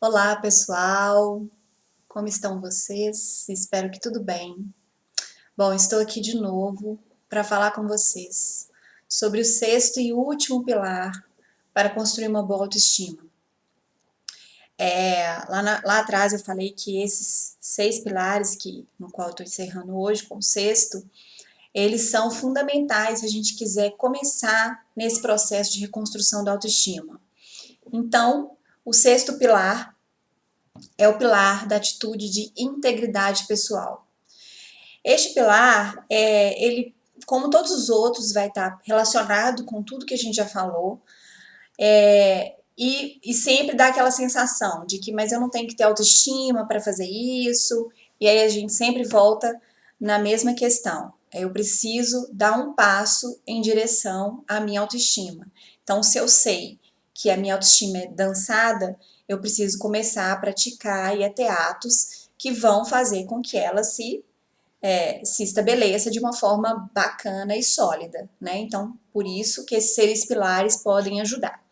Olá, pessoal! Como estão vocês? Espero que tudo bem. Bom, estou aqui de novo para falar com vocês sobre o sexto e último pilar para construir uma boa autoestima. Lá atrás eu falei que esses 6 pilares, no qual eu estou encerrando hoje com o sexto, eles são fundamentais se a gente quiser começar nesse processo de reconstrução da autoestima. Então, o sexto pilar é o pilar da atitude de integridade pessoal. Este pilar, ele, como todos os outros, vai estar relacionado com tudo que a gente já falou, e sempre dá aquela sensação de que, mas eu não tenho que ter autoestima para fazer isso, e aí a gente sempre volta na mesma questão. Eu preciso dar um passo em direção à minha autoestima. Então, se eu sei que a minha autoestima é dançada, eu preciso começar a praticar e a ter atos que vão fazer com que ela se estabeleça de uma forma bacana e sólida, né? Então, por isso que esses 6 pilares podem ajudar.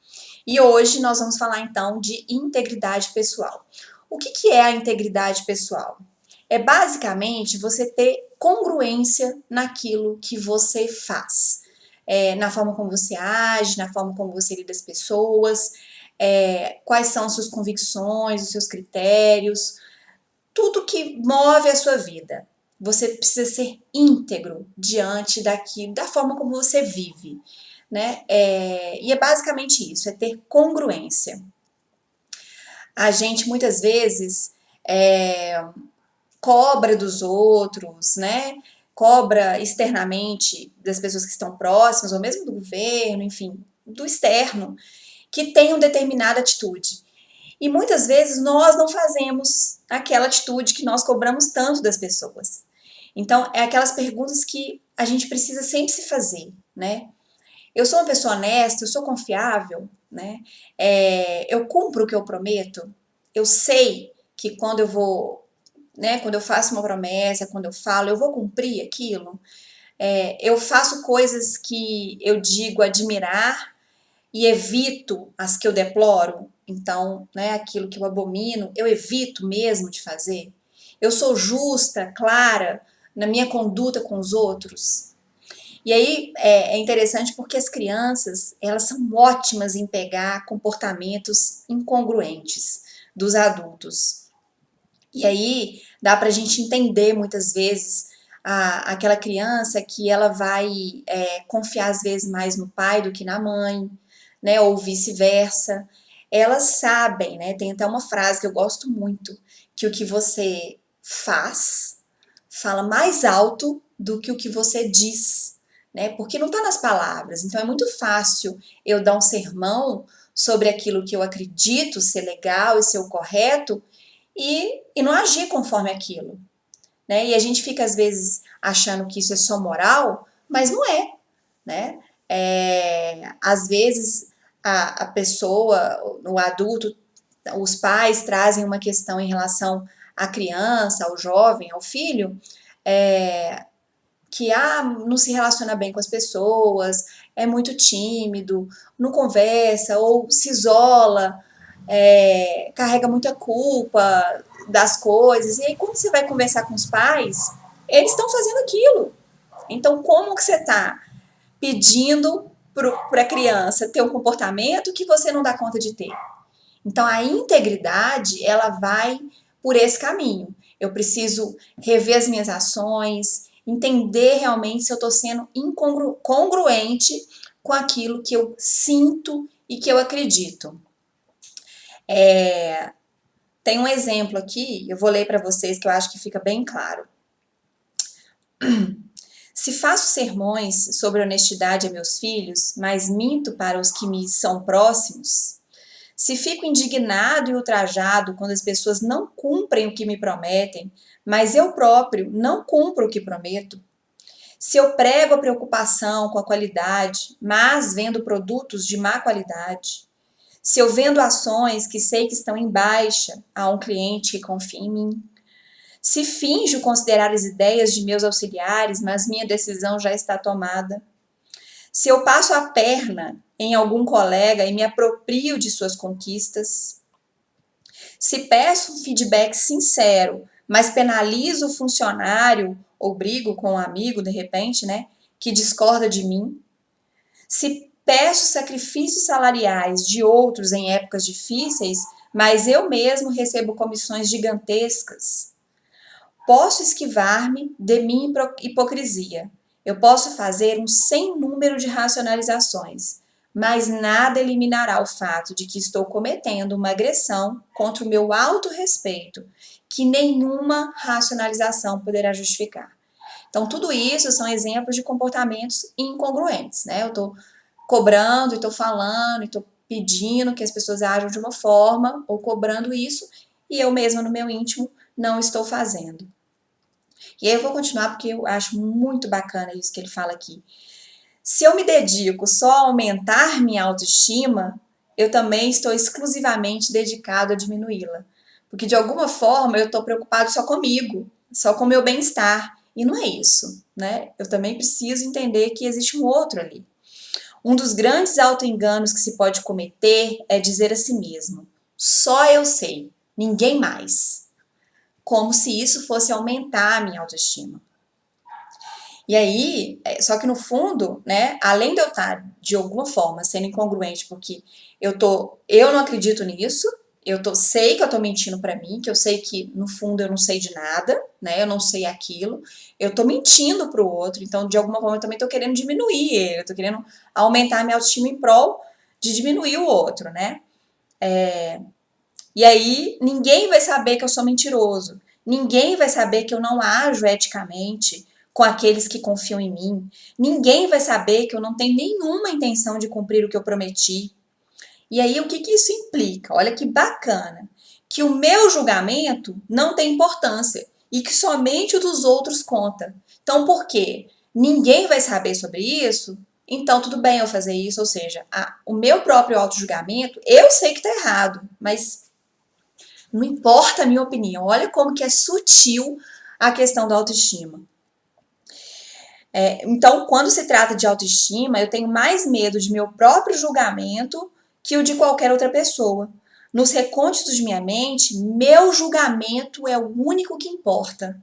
E hoje nós vamos falar então de integridade pessoal. O que é a integridade pessoal? É basicamente você ter congruência naquilo que você faz, na forma como você age, na forma como você lida as pessoas, quais são as suas convicções, os seus critérios, tudo que move a sua vida. Você precisa ser íntegro diante da forma como você vive, né? E é basicamente isso, é ter congruência. A gente muitas vezes cobra dos outros, né? Cobra externamente das pessoas que estão próximas, ou mesmo do governo, enfim, do externo, que tenham determinada atitude. E muitas vezes nós não fazemos aquela atitude que nós cobramos tanto das pessoas. Então, é aquelas perguntas que a gente precisa sempre se fazer, né? Eu sou uma pessoa honesta, eu sou confiável, né? Eu cumpro o que eu prometo. Eu sei que quando eu vou, né? Quando eu faço uma promessa, quando eu falo, eu vou cumprir aquilo. Eu faço coisas que eu digo admirar e evito as que eu deploro. Então, né? Aquilo que eu abomino, eu evito mesmo de fazer. Eu sou justa, clara na minha conduta com os outros. E aí é interessante porque as crianças, elas são ótimas em pegar comportamentos incongruentes dos adultos. E aí dá pra gente entender muitas vezes aquela criança que ela vai confiar às vezes mais no pai do que na mãe, né? Ou vice-versa. Elas sabem, né? Tem até uma frase que eu gosto muito, que o que você faz fala mais alto do que o que você diz, né? Porque não está nas palavras. Então é muito fácil eu dar um sermão sobre aquilo que eu acredito ser legal e ser o correto e não agir conforme aquilo, né? E a gente fica às vezes achando que isso é só moral, mas não é, né? Às vezes a pessoa, o adulto, os pais trazem uma questão em relação à criança, ao jovem, ao filho, que não se relaciona bem com as pessoas, é muito tímido, não conversa ou se isola, carrega muita culpa das coisas. E aí, quando você vai conversar com os pais, eles estão fazendo aquilo. Então, como que você está pedindo para a criança ter um comportamento que você não dá conta de ter? Então, a integridade, ela vai por esse caminho. Eu preciso rever as minhas ações, entender realmente se eu estou sendo congruente com aquilo que eu sinto e que eu acredito. Tem um exemplo aqui, eu vou ler para vocês que eu acho que fica bem claro. Se faço sermões sobre honestidade a meus filhos, mas minto para os que me são próximos, se fico indignado e ultrajado quando as pessoas não cumprem o que me prometem, mas eu próprio não cumpro o que prometo, se eu prego a preocupação com a qualidade, mas vendo produtos de má qualidade, se eu vendo ações que sei que estão em baixa a um cliente que confia em mim, se finjo considerar as ideias de meus auxiliares, mas minha decisão já está tomada, se eu passo a perna em algum colega e me aproprio de suas conquistas, Se peço um feedback sincero, mas penalizo o funcionário ou brigo com um amigo, de repente, né, que discorda de mim. Se peço sacrifícios salariais de outros em épocas difíceis, mas eu mesmo recebo comissões gigantescas. Posso esquivar-me de minha hipocrisia. Eu posso fazer um sem número de racionalizações, mas nada eliminará o fato de que estou cometendo uma agressão contra o meu autorrespeito, que nenhuma racionalização poderá justificar. Então, tudo isso são exemplos de comportamentos incongruentes, né? Eu estou cobrando, e estou falando, e estou pedindo que as pessoas ajam de uma forma, ou cobrando isso, e eu mesma no meu íntimo não estou fazendo. E aí eu vou continuar porque eu acho muito bacana isso que ele fala aqui. Se eu me dedico só a aumentar minha autoestima, eu também estou exclusivamente dedicado a diminuí-la. Porque de alguma forma eu estou preocupado só comigo, só com o meu bem-estar. E não é isso, né? Eu também preciso entender que existe um outro ali. Um dos grandes auto-enganos que se pode cometer é dizer a si mesmo: só eu sei, ninguém mais. Como se isso fosse aumentar a minha autoestima. E aí, só que no fundo, né, além de eu estar de alguma forma sendo incongruente, porque eu não acredito nisso, sei que eu tô mentindo pra mim, que eu sei que no fundo eu não sei de nada, né, eu não sei aquilo, eu tô mentindo pro outro, então de alguma forma eu também tô querendo diminuir ele, eu tô querendo aumentar a minha autoestima em prol de diminuir o outro, né. E aí ninguém vai saber que eu sou mentiroso, ninguém vai saber que eu não ajo eticamente com aqueles que confiam em mim, ninguém vai saber que eu não tenho nenhuma intenção de cumprir o que eu prometi. E aí o que isso implica? Olha que bacana, que o meu julgamento não tem importância e que somente o dos outros conta. Então por quê? Ninguém vai saber sobre isso, então tudo bem eu fazer isso, ou seja, o meu próprio auto-julgamento, eu sei que está errado, mas não importa a minha opinião. Olha como que é sutil a questão da autoestima. Então, quando se trata de autoestima, eu tenho mais medo de meu próprio julgamento que o de qualquer outra pessoa. Nos recônditos de minha mente, meu julgamento é o único que importa.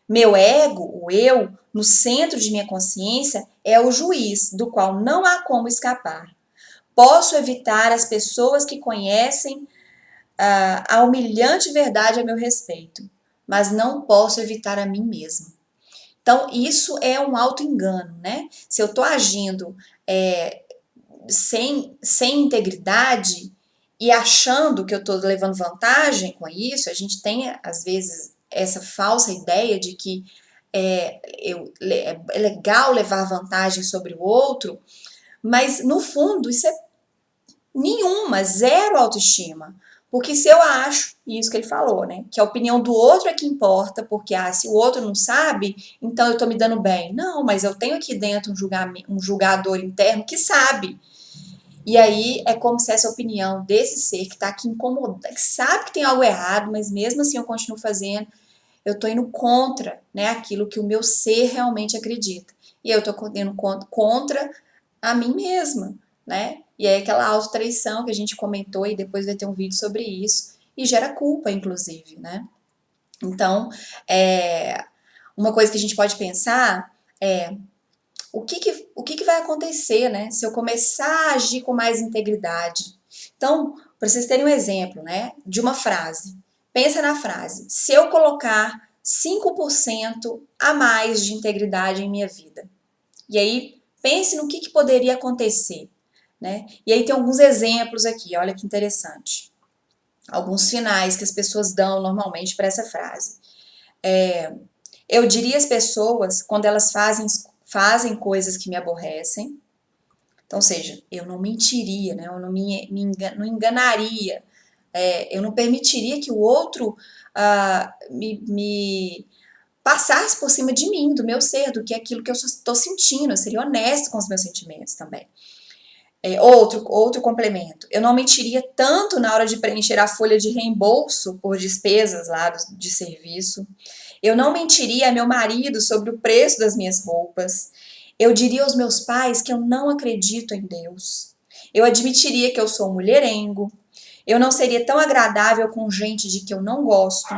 Meu ego, o eu, no centro de minha consciência, é o juiz, do qual não há como escapar. Posso evitar as pessoas que conhecem a humilhante verdade a meu respeito, mas não posso evitar a mim mesma. Então, isso é um auto-engano, né? Se eu estou agindo sem integridade e achando que eu estou levando vantagem com isso, a gente tem, às vezes, essa falsa ideia de que é legal levar vantagem sobre o outro, mas, no fundo, isso é zero autoestima. Porque se eu acho, isso que ele falou, né, que a opinião do outro é que importa, porque se o outro não sabe, então eu tô me dando bem. Não, mas eu tenho aqui dentro um julgador interno que sabe. E aí é como se essa opinião desse ser que tá aqui incomodando, que sabe que tem algo errado, mas mesmo assim eu continuo fazendo, eu tô indo contra, né, aquilo que o meu ser realmente acredita. E eu tô indo contra a mim mesma, né? E aí aquela autotraição que a gente comentou e depois vai ter um vídeo sobre isso e gera culpa, inclusive, né? Então, uma coisa que a gente pode pensar é o que vai acontecer, né? Se eu começar a agir com mais integridade. Então, para vocês terem um exemplo, né? De uma frase. Pensa na frase. Se eu colocar 5% a mais de integridade em minha vida. E aí, pense no que poderia acontecer, né? E aí tem alguns exemplos aqui, olha que interessante. Alguns finais que as pessoas dão normalmente para essa frase. Eu diria às pessoas, quando elas fazem coisas que me aborrecem, então, ou seja, eu não mentiria, né? Eu não não enganaria, eu não permitiria que o outro me passasse por cima de mim, do meu ser, do que aquilo que eu estou sentindo. Eu seria honesto com os meus sentimentos também. Outro complemento. Eu não mentiria tanto na hora de preencher a folha de reembolso por despesas lá de serviço. Eu não mentiria a meu marido sobre o preço das minhas roupas. Eu diria aos meus pais que eu não acredito em Deus. Eu admitiria que eu sou mulherengo. Eu não seria tão agradável com gente de que eu não gosto.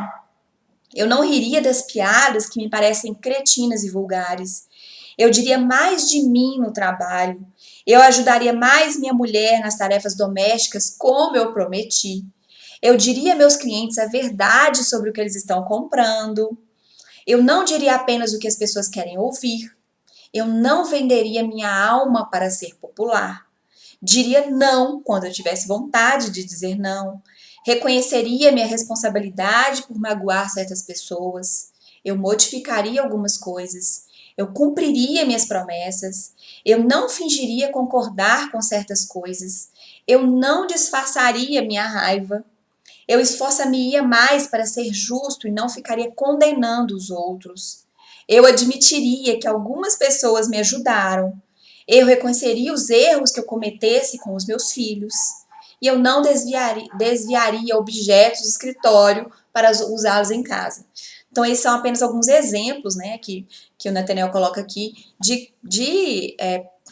Eu não riria das piadas que me parecem cretinas e vulgares. Eu diria mais de mim no trabalho. Eu ajudaria mais minha mulher nas tarefas domésticas, como eu prometi. Eu diria a meus clientes a verdade sobre o que eles estão comprando. Eu não diria apenas o que as pessoas querem ouvir. Eu não venderia minha alma para ser popular. Diria não quando eu tivesse vontade de dizer não. Reconheceria minha responsabilidade por magoar certas pessoas. Eu modificaria algumas coisas. Eu cumpriria minhas promessas. Eu não fingiria concordar com certas coisas. Eu não disfarçaria minha raiva. Eu esforçaria mais para ser justo e não ficaria condenando os outros. Eu admitiria que algumas pessoas me ajudaram. Eu reconheceria os erros que eu cometesse com os meus filhos. E eu não desviaria objetos do escritório para usá-los em casa. Então, esses são apenas alguns exemplos, né, que o Nathaniel coloca aqui, de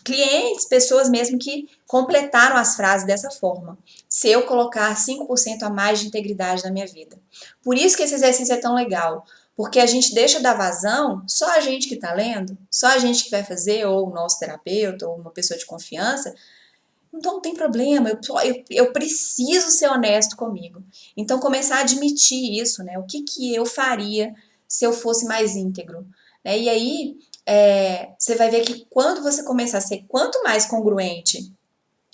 clientes, pessoas mesmo que completaram as frases dessa forma. Se eu colocar 5% a mais de integridade na minha vida. Por isso que esse exercício é tão legal. Porque a gente deixa dar vazão, só a gente que está lendo, só a gente que vai fazer, ou o nosso terapeuta, ou uma pessoa de confiança. Então não tem problema, eu preciso ser honesto comigo. Então começar a admitir isso, né? O que eu faria se eu fosse mais íntegro? Né? E aí você vai ver que quando você começar a ser quanto mais congruente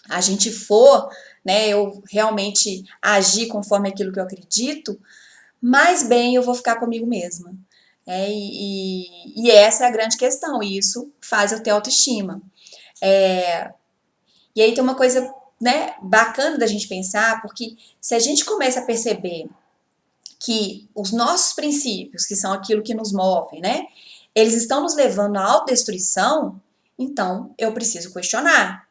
a gente for, né? Eu realmente agir conforme aquilo que eu acredito, mais bem eu vou ficar comigo mesma. E essa é a grande questão, e isso faz eu ter autoestima. E aí tem uma coisa, né, bacana da gente pensar, porque se a gente começa a perceber que os nossos princípios, que são aquilo que nos move, né, eles estão nos levando à autodestruição, então eu preciso questionar.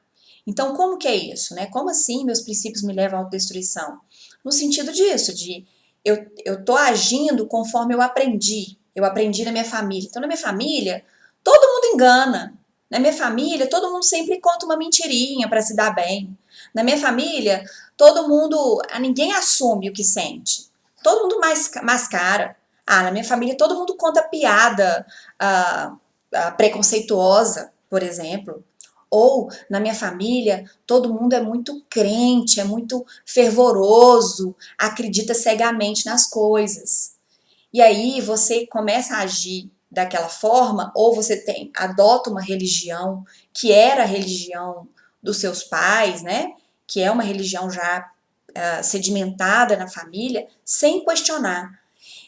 Então, como que é isso, né? Como assim meus princípios me levam à autodestruição? No sentido disso, de eu tô agindo conforme eu aprendi. Eu aprendi na minha família. Então, na minha família, todo mundo engana. Na minha família, todo mundo sempre conta uma mentirinha para se dar bem. Na minha família, ninguém assume o que sente. Todo mundo mascara. Na minha família, todo mundo conta piada preconceituosa, por exemplo. Ou, na minha família, todo mundo é muito crente, é muito fervoroso, acredita cegamente nas coisas. E aí você começa a agir daquela forma, ou você adota uma religião que era a religião dos seus pais, né? Que é uma religião já sedimentada na família, sem questionar.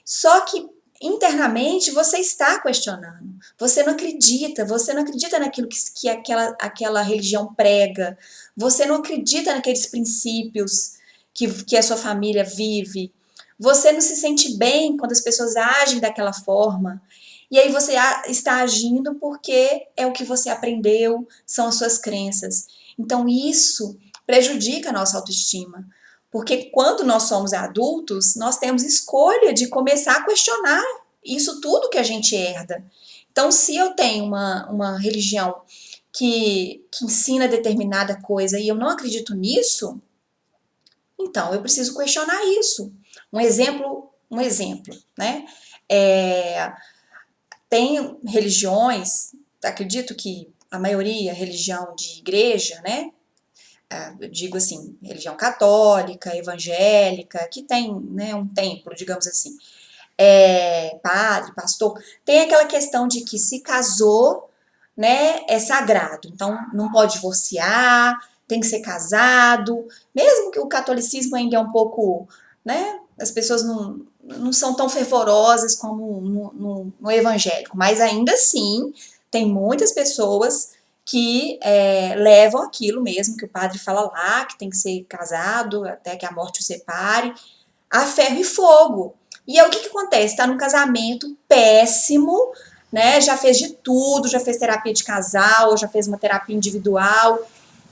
Só que internamente você está questionando. Você não acredita naquilo que aquela religião prega. Você não acredita naqueles princípios que a sua família vive. Você não se sente bem quando as pessoas agem daquela forma. E aí você está agindo porque é o que você aprendeu, são as suas crenças. Então isso prejudica a nossa autoestima. Porque quando nós somos adultos, nós temos escolha de começar a questionar isso tudo que a gente herda. Então, se eu tenho uma religião que ensina determinada coisa e eu não acredito nisso, então eu preciso questionar isso. Um exemplo, né? Tem religiões, acredito que a maioria religião de igreja, né? Eu digo assim, religião católica, evangélica, que tem, né, um templo, digamos assim, padre, pastor, tem aquela questão de que se casou, né, é sagrado, então não pode divorciar, tem que ser casado, mesmo que o catolicismo ainda é um pouco, né, as pessoas não são tão fervorosas como no evangélico, mas ainda assim tem muitas pessoas que levam aquilo mesmo que o padre fala lá, que tem que ser casado até que a morte o separe, a ferro e fogo. E aí o que acontece? Está num casamento péssimo, né? Já fez de tudo, já fez terapia de casal, já fez uma terapia individual,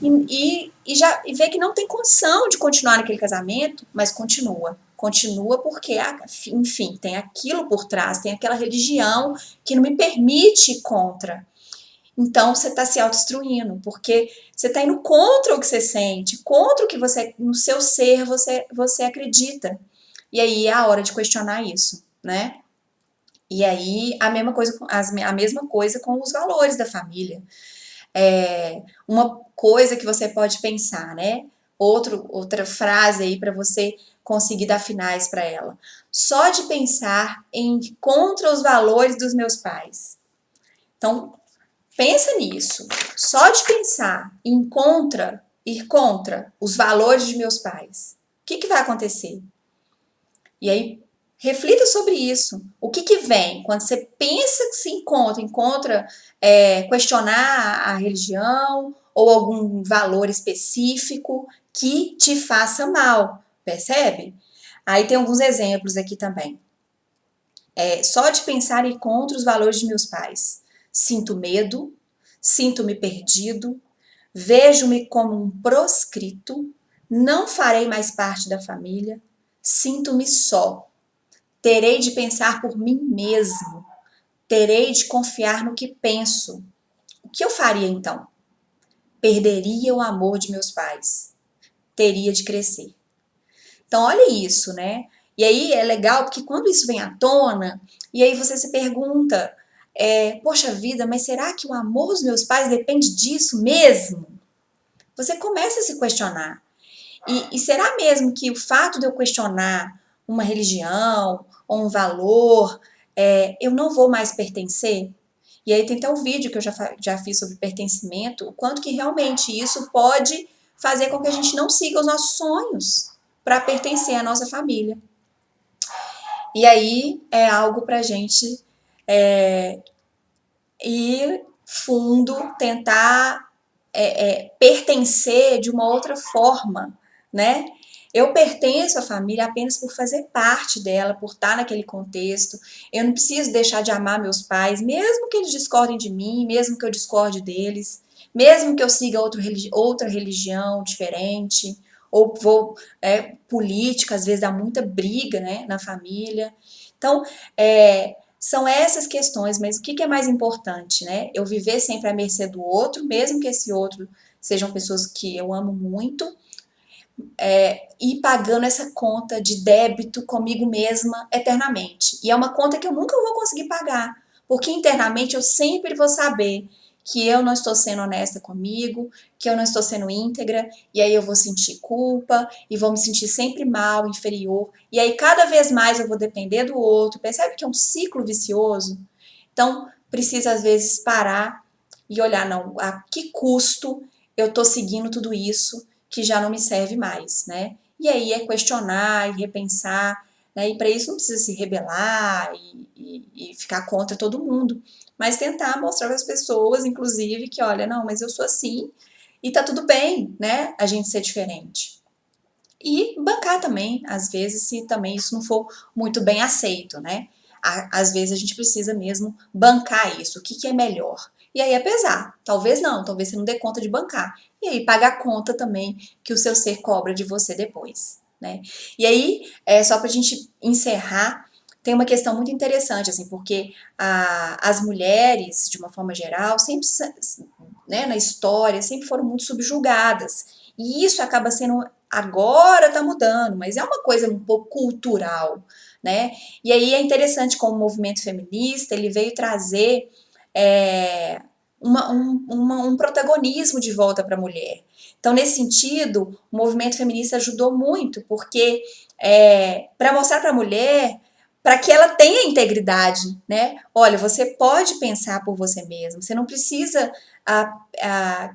e vê que não tem condição de continuar naquele casamento, mas continua. Continua porque, enfim, tem aquilo por trás, tem aquela religião que não me permite ir contra. então você está se autodestruindo, porque você está indo contra o que você sente, contra o que você, no seu ser, você acredita. E aí é a hora de questionar isso, né? E aí a mesma coisa com os valores da família. Uma coisa que você pode pensar, né? Outra frase aí para você conseguir dar finais para ela. Só de pensar em contra os valores dos meus pais. Então, pensa nisso. Só de pensar ir contra os valores de meus pais. O que vai acontecer? E aí, reflita sobre isso. O que vem quando você pensa que se encontra questionar a religião ou algum valor específico que te faça mal, percebe? Aí tem alguns exemplos aqui também. Só de pensar em contra os valores de meus pais. Sinto medo, sinto-me perdido, vejo-me como um proscrito, não farei mais parte da família, sinto-me só. Terei de pensar por mim mesmo. Terei de confiar no que penso. O que eu faria então? Perderia o amor de meus pais. Teria de crescer. Então, olha isso, né? E aí é legal porque quando isso vem à tona, e aí você se pergunta, poxa vida, mas será que o amor dos meus pais depende disso mesmo? Você começa a se questionar. E será mesmo que o fato de eu questionar uma religião ou um valor, eu não vou mais pertencer? E aí tem até um vídeo que eu já fiz sobre pertencimento, o quanto que realmente isso pode fazer com que a gente não siga os nossos sonhos para pertencer à nossa família. E aí é algo para a gente ir fundo, tentar pertencer de uma outra forma, né? Eu pertenço à família apenas por fazer parte dela, por estar naquele contexto. Eu não preciso deixar de amar meus pais, mesmo que eles discordem de mim, mesmo que eu discorde deles, mesmo que eu siga outra religião diferente, ou política, às vezes dá muita briga, né, na família. Então, são essas questões, mas o que é mais importante, né? Eu viver sempre à mercê do outro, mesmo que esse outro sejam pessoas que eu amo muito, e pagando essa conta de débito comigo mesma eternamente. E é uma conta que eu nunca vou conseguir pagar, porque internamente eu sempre vou saber que eu não estou sendo honesta comigo, que eu não estou sendo íntegra, e aí eu vou sentir culpa, e vou me sentir sempre mal, inferior, e aí cada vez mais eu vou depender do outro. Percebe que é um ciclo vicioso? Então, precisa às vezes parar e olhar, não, a que custo eu estou seguindo tudo isso que já não me serve mais, né? E aí é questionar e repensar, né? E para isso não precisa se rebelar e ficar contra todo mundo, mas tentar mostrar para as pessoas, inclusive, que olha, não, mas eu sou assim e tá tudo bem, né? A gente ser diferente. E bancar também, às vezes, se também isso não for muito bem aceito, né? Às vezes a gente precisa mesmo bancar isso. O que é melhor? E aí é pesar. Talvez não, talvez você não dê conta de bancar. E aí paga a conta também que o seu ser cobra de você depois, né? E aí, só pra gente encerrar, tem uma questão muito interessante, assim, porque as mulheres, de uma forma geral, sempre, né, na história, sempre foram muito subjugadas. E isso acaba sendo, agora tá mudando, mas é uma coisa um pouco cultural, né? E aí é interessante como o movimento feminista, ele veio trazer um protagonismo de volta para a mulher. Então, nesse sentido, o movimento feminista ajudou muito, porque para mostrar para a mulher, para que ela tenha integridade, né? Olha, você pode pensar por você mesmo, você não precisa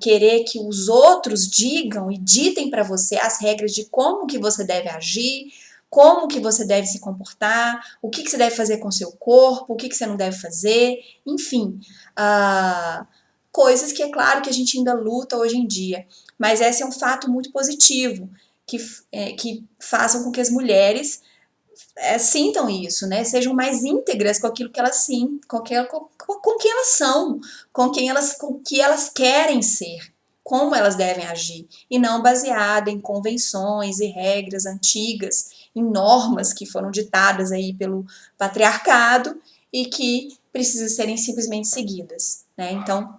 querer que os outros digam e ditem para você as regras de como que você deve agir, como que você deve se comportar, o que você deve fazer com o seu corpo, o que você não deve fazer, enfim, coisas que é claro que a gente ainda luta hoje em dia, mas esse é um fato muito positivo, que façam com que as mulheres sintam isso, né? Sejam mais íntegras com aquilo que elas sim, com quem elas são, com que elas querem ser, como elas devem agir, e não baseada em convenções e regras antigas, em normas que foram ditadas aí pelo patriarcado e que precisam serem simplesmente seguidas, né? Então,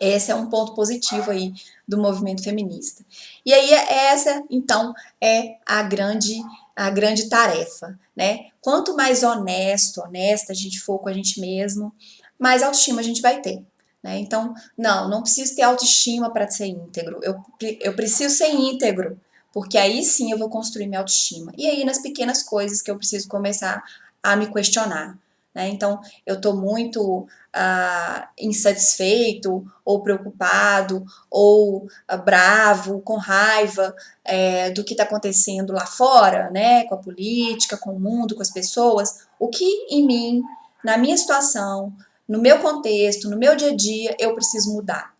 Esse é um ponto positivo aí do movimento feminista. E aí essa, então, é a grande tarefa, né? Quanto mais honesto, honesta a gente for com a gente mesmo, mais autoestima a gente vai ter, né? Então, não preciso ter autoestima para ser íntegro. Eu preciso ser íntegro, porque aí sim eu vou construir minha autoestima. E aí nas pequenas coisas que eu preciso começar a me questionar, né? Então, eu estou muito insatisfeito ou preocupado ou bravo, com raiva do que está acontecendo lá fora, né, com a política, com o mundo, com as pessoas, o que em mim, na minha situação, no meu contexto, no meu dia a dia, eu preciso mudar.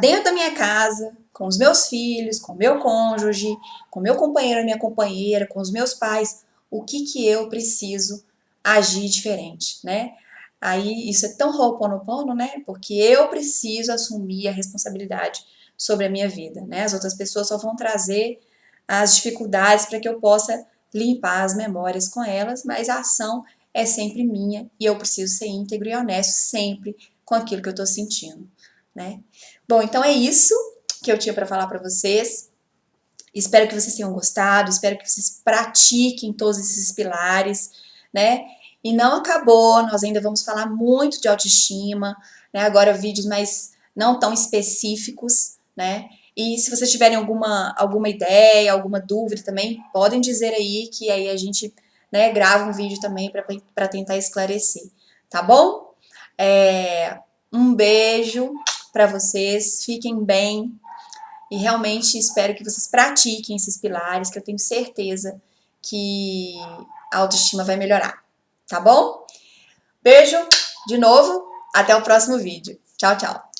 Dentro da minha casa, com os meus filhos, com o meu cônjuge, com o meu companheiro, minha companheira, com os meus pais, o que eu preciso agir diferente, né? Aí isso é tão ho'oponopono, né? Porque eu preciso assumir a responsabilidade sobre a minha vida, né? As outras pessoas só vão trazer as dificuldades para que eu possa limpar as memórias com elas, mas a ação é sempre minha e eu preciso ser íntegro e honesto sempre com aquilo que eu estou sentindo, né? Bom, então é isso que eu tinha para falar para vocês. Espero que vocês tenham gostado, espero que vocês pratiquem todos esses pilares, né? E não acabou, nós ainda vamos falar muito de autoestima, né? Agora vídeos mais não tão específicos, né? E se vocês tiverem alguma ideia, alguma dúvida também, podem dizer aí que aí a gente, né, grava um vídeo também para tentar esclarecer, tá bom? Um beijo para vocês, fiquem bem e realmente espero que vocês pratiquem esses pilares, que eu tenho certeza que a autoestima vai melhorar, tá bom? Beijo de novo, até o próximo vídeo. Tchau, tchau!